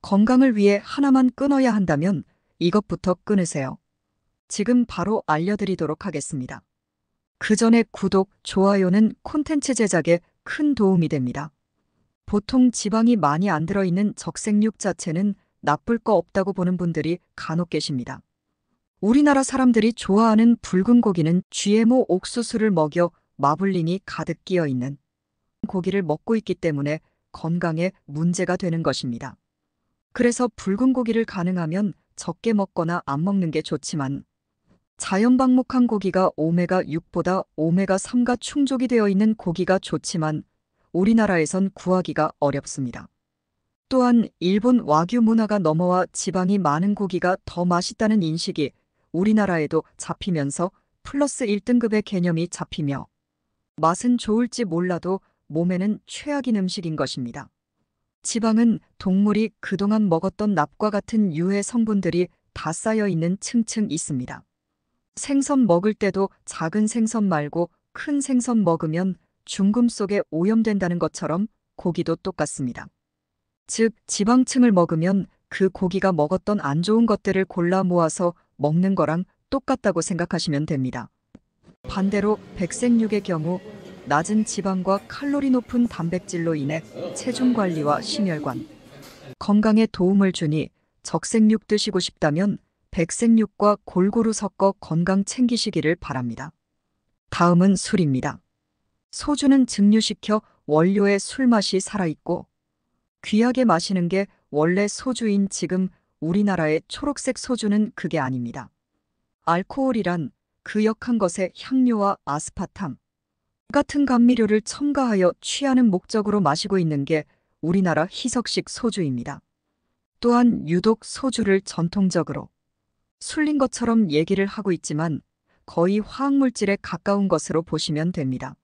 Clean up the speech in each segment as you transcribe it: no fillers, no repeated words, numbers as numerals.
건강을 위해 하나만 끊어야 한다면 이것부터 끊으세요. 지금 바로 알려드리도록 하겠습니다. 그 전에 구독, 좋아요는 콘텐츠 제작에 큰 도움이 됩니다. 보통 지방이 많이 안 들어있는 적색육 자체는 나쁠 거 없다고 보는 분들이 간혹 계십니다. 우리나라 사람들이 좋아하는 붉은 고기는 GMO 옥수수를 먹여 마블링이 가득 끼어 있는 고기를 먹고 있기 때문에 건강에 문제가 되는 것입니다. 그래서 붉은 고기를 가능하면 적게 먹거나 안 먹는 게 좋지만 자연 방목한 고기가 오메가6보다 오메가3가 충족이 되어 있는 고기가 좋지만 우리나라에선 구하기가 어렵습니다. 또한 일본 와규 문화가 넘어와 지방이 많은 고기가 더 맛있다는 인식이 우리나라에도 잡히면서 플러스 1등급의 개념이 잡히며 맛은 좋을지 몰라도 몸에는 최악인 음식인 것입니다. 지방은 동물이 그동안 먹었던 납과 같은 유해 성분들이 다 쌓여 있는 층층 있습니다. 생선 먹을 때도 작은 생선 말고 큰 생선 먹으면 중금 속에 오염된다는 것처럼 고기도 똑같습니다. 즉, 지방층을 먹으면 그 고기가 먹었던 안 좋은 것들을 골라 모아서 먹는 거랑 똑같다고 생각하시면 됩니다. 반대로 백색육의 경우 낮은 지방과 칼로리 높은 단백질로 인해 체중 관리와 심혈관, 건강에 도움을 주니 적색육 드시고 싶다면 백색육과 골고루 섞어 건강 챙기시기를 바랍니다. 다음은 술입니다. 소주는 증류시켜 원료의 술맛이 살아있고 귀하게 마시는 게 원래 소주인 지금 우리나라의 초록색 소주는 그게 아닙니다. 알코올이란 그 역한 것에 향료와 아스파탐 같은 감미료를 첨가하여 취하는 목적으로 마시고 있는 게 우리나라 희석식 소주입니다. 또한 유독 소주를 전통적으로 술린 것처럼 얘기를 하고 있지만 거의 화학물질에 가까운 것으로 보시면 됩니다.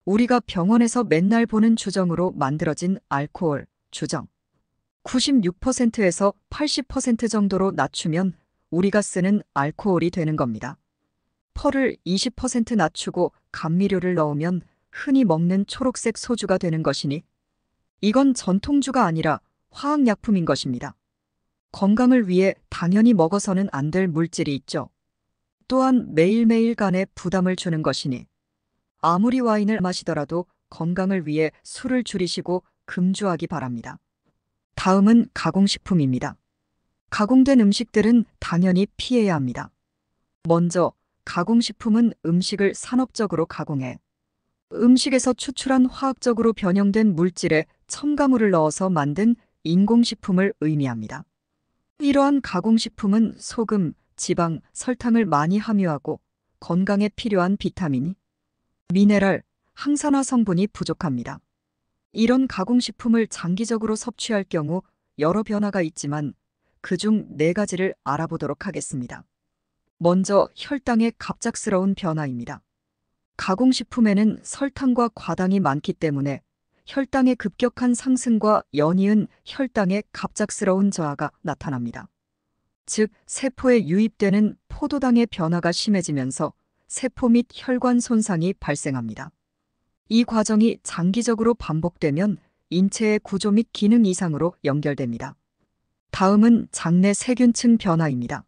우리가 병원에서 맨날 보는 주정으로 만들어진 알코올, 주정 96%에서 80% 정도로 낮추면 우리가 쓰는 알코올이 되는 겁니다. 펄을 20% 낮추고 감미료를 넣으면 흔히 먹는 초록색 소주가 되는 것이니 이건 전통주가 아니라 화학약품인 것입니다. 건강을 위해 당연히 먹어서는 안 될 물질이 있죠. 또한 매일매일 간에 부담을 주는 것이니 아무리 와인을 마시더라도 건강을 위해 술을 줄이시고 금주하기 바랍니다. 다음은 가공식품입니다. 가공된 음식들은 당연히 피해야 합니다. 먼저 가공식품은 음식을 산업적으로 가공해 음식에서 추출한 화학적으로 변형된 물질에 첨가물을 넣어서 만든 인공식품을 의미합니다. 이러한 가공식품은 소금, 지방, 설탕을 많이 함유하고 건강에 필요한 비타민, 미네랄, 항산화 성분이 부족합니다. 이런 가공식품을 장기적으로 섭취할 경우 여러 변화가 있지만 그중 4가지를 알아보도록 하겠습니다. 먼저 혈당의 갑작스러운 변화입니다. 가공식품에는 설탕과 과당이 많기 때문에 혈당의 급격한 상승과 연이은 혈당의 갑작스러운 저하가 나타납니다. 즉, 세포에 유입되는 포도당의 변화가 심해지면서 세포 및 혈관 손상이 발생합니다. 이 과정이 장기적으로 반복되면 인체의 구조 및 기능 이상으로 연결됩니다. 다음은 장내 세균층 변화입니다.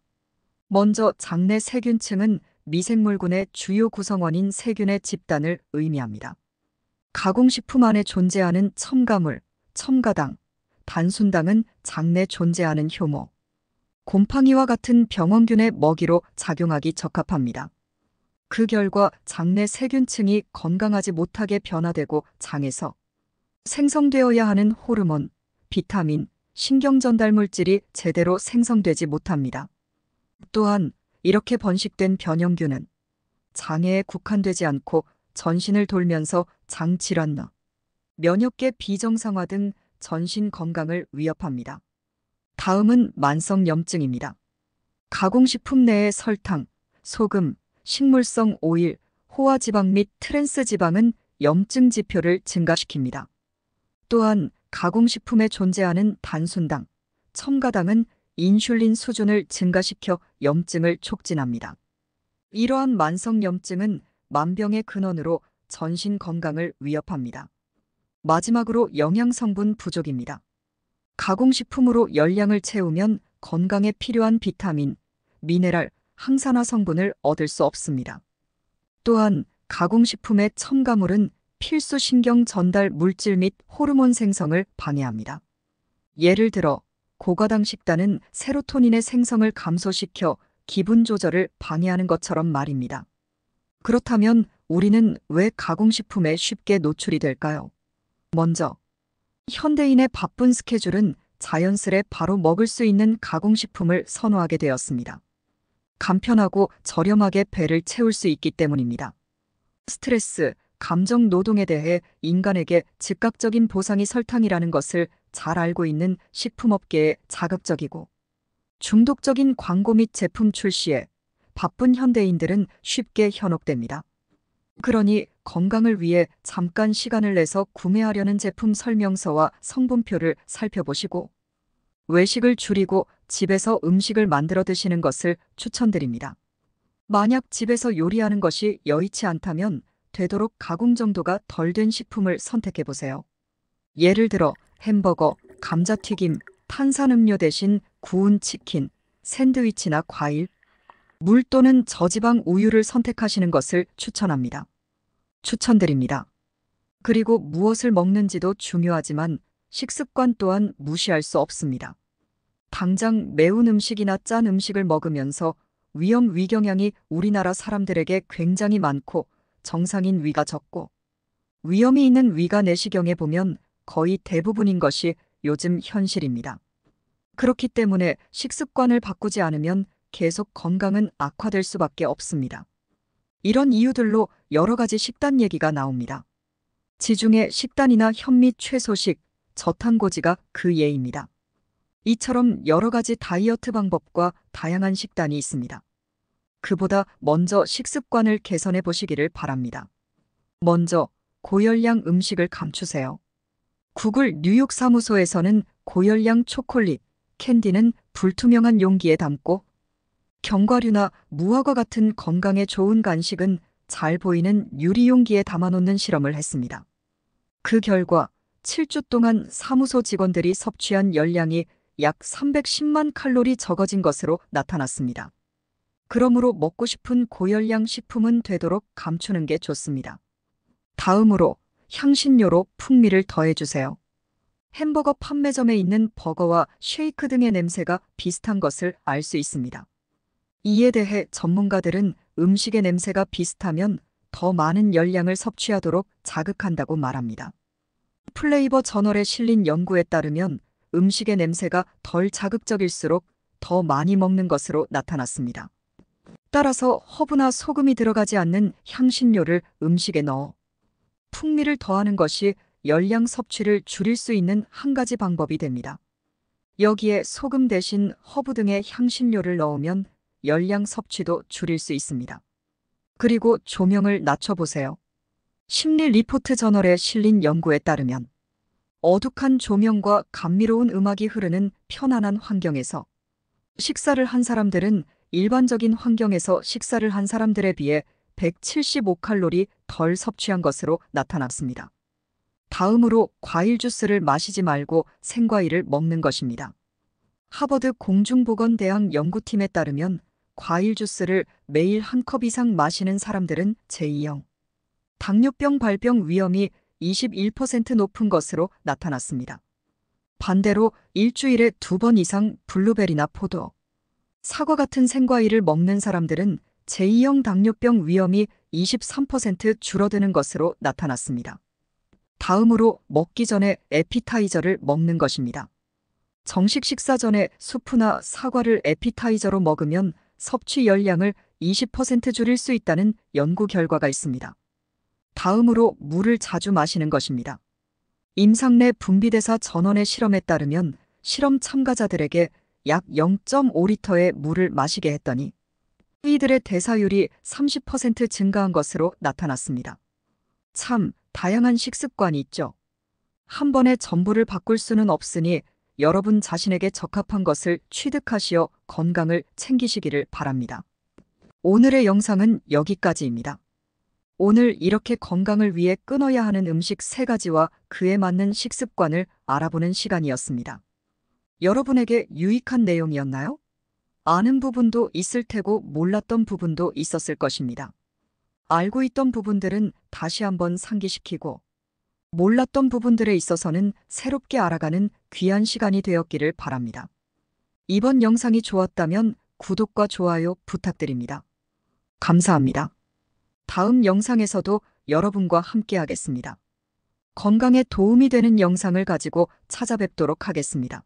먼저 장내 세균층은 미생물군의 주요 구성원인 세균의 집단을 의미합니다. 가공식품 안에 존재하는 첨가물, 첨가당, 단순당은 장내 존재하는 효모, 곰팡이와 같은 병원균의 먹이로 작용하기 적합합니다. 그 결과 장내 세균층이 건강하지 못하게 변화되고 장에서 생성되어야 하는 호르몬, 비타민, 신경전달물질이 제대로 생성되지 못합니다. 또한 이렇게 번식된 변형균은 장애에 국한되지 않고 전신을 돌면서 장질환, 면역계 비정상화 등 전신 건강을 위협합니다. 다음은 만성염증입니다. 가공식품 내의 설탕, 소금, 식물성 오일, 호화지방 및 트랜스지방은 염증 지표를 증가시킵니다. 또한 가공식품에 존재하는 단순당, 첨가당은 인슐린 수준을 증가시켜 염증을 촉진합니다. 이러한 만성염증은 만병의 근원으로 전신 건강을 위협합니다. 마지막으로 영양성분 부족입니다. 가공식품으로 열량을 채우면 건강에 필요한 비타민, 미네랄, 항산화 성분을 얻을 수 없습니다. 또한 가공식품의 첨가물은 필수 신경 전달 물질 및 호르몬 생성을 방해합니다. 예를 들어 고과당 식단은 세로토닌의 생성을 감소시켜 기분 조절을 방해하는 것처럼 말입니다. 그렇다면 우리는 왜 가공식품에 쉽게 노출이 될까요? 먼저, 현대인의 바쁜 스케줄은 자연스레 바로 먹을 수 있는 가공식품을 선호하게 되었습니다. 간편하고 저렴하게 배를 채울 수 있기 때문입니다. 스트레스, 감정 노동에 대해 인간에게 즉각적인 보상이 설탕이라는 것을 잘 알고 있는 식품업계에 자극적이고 중독적인 광고 및 제품 출시에 바쁜 현대인들은 쉽게 현혹됩니다. 그러니 건강을 위해 잠깐 시간을 내서 구매하려는 제품 설명서와 성분표를 살펴보시고 외식을 줄이고 집에서 음식을 만들어 드시는 것을 추천드립니다. 만약 집에서 요리하는 것이 여의치 않다면 되도록 가공 정도가 덜 된 식품을 선택해 보세요. 예를 들어 햄버거, 감자튀김, 탄산음료 대신 구운 치킨, 샌드위치나 과일, 물 또는 저지방 우유를 선택하시는 것을 추천드립니다. 그리고 무엇을 먹는지도 중요하지만 식습관 또한 무시할 수 없습니다. 당장 매운 음식이나 짠 음식을 먹으면서 위험위경향이 우리나라 사람들에게 굉장히 많고 정상인 위가 적고 위험이 있는 위가 내시경에 보면 거의 대부분인 것이 요즘 현실입니다. 그렇기 때문에 식습관을 바꾸지 않으면 계속 건강은 악화될 수밖에 없습니다. 이런 이유들로 여러 가지 식단 얘기가 나옵니다. 지중해 식단이나 현미 채소식, 저탄고지가 그 예입니다. 이처럼 여러 가지 다이어트 방법과 다양한 식단이 있습니다. 그보다 먼저 식습관을 개선해 보시기를 바랍니다. 먼저 고열량 음식을 감추세요. 구글 뉴욕 사무소에서는 고열량 초콜릿, 캔디는 불투명한 용기에 담고 견과류나 무화과 같은 건강에 좋은 간식은 잘 보이는 유리 용기에 담아놓는 실험을 했습니다. 그 결과 7주 동안 사무소 직원들이 섭취한 열량이 약 310만 칼로리 적어진 것으로 나타났습니다. 그러므로 먹고 싶은 고열량 식품은 되도록 감추는 게 좋습니다. 다음으로 향신료로 풍미를 더해주세요. 햄버거 판매점에 있는 버거와 쉐이크 등의 냄새가 비슷한 것을 알 수 있습니다. 이에 대해 전문가들은 음식의 냄새가 비슷하면 더 많은 열량을 섭취하도록 자극한다고 말합니다. 플레이버 저널에 실린 연구에 따르면 음식의 냄새가 덜 자극적일수록 더 많이 먹는 것으로 나타났습니다. 따라서 허브나 소금이 들어가지 않는 향신료를 음식에 넣어 풍미를 더하는 것이 열량 섭취를 줄일 수 있는 한 가지 방법이 됩니다. 여기에 소금 대신 허브 등의 향신료를 넣으면 열량 섭취도 줄일 수 있습니다. 그리고 조명을 낮춰보세요. 심리 리포트 저널에 실린 연구에 따르면 어둑한 조명과 감미로운 음악이 흐르는 편안한 환경에서 식사를 한 사람들은 일반적인 환경에서 식사를 한 사람들에 비해 175칼로리 덜 섭취한 것으로 나타났습니다. 다음으로 과일 주스를 마시지 말고 생과일을 먹는 것입니다. 하버드 공중보건대학 연구팀에 따르면 과일 주스를 매일 한 컵 이상 마시는 사람들은 제2형 당뇨병 발병 위험이 21% 높은 것으로 나타났습니다. 반대로 일주일에 2번 이상 블루베리나 포도, 사과 같은 생과일을 먹는 사람들은 제2형 당뇨병 위험이 23% 줄어드는 것으로 나타났습니다. 다음으로 먹기 전에 에피타이저를 먹는 것입니다. 정식 식사 전에 수프나 사과를 에피타이저로 먹으면 섭취 열량을 20% 줄일 수 있다는 연구 결과가 있습니다. 다음으로 물을 자주 마시는 것입니다. 임상내 분비대사 전원의 실험에 따르면 실험 참가자들에게 약 0.5리터의 물을 마시게 했더니 이들의 대사율이 30% 증가한 것으로 나타났습니다. 참 다양한 식습관이 있죠. 한 번에 전부를 바꿀 수는 없으니 여러분 자신에게 적합한 것을 취득하시어 건강을 챙기시기를 바랍니다. 오늘의 영상은 여기까지입니다. 오늘 이렇게 건강을 위해 끊어야 하는 음식 3가지와 그에 맞는 식습관을 알아보는 시간이었습니다. 여러분에게 유익한 내용이었나요? 아는 부분도 있을 테고 몰랐던 부분도 있었을 것입니다. 알고 있던 부분들은 다시 한번 상기시키고 몰랐던 부분들에 있어서는 새롭게 알아가는 귀한 시간이 되었기를 바랍니다. 이번 영상이 좋았다면 구독과 좋아요 부탁드립니다. 감사합니다. 다음 영상에서도 여러분과 함께 하겠습니다. 건강에 도움이 되는 영상을 가지고 찾아뵙도록 하겠습니다.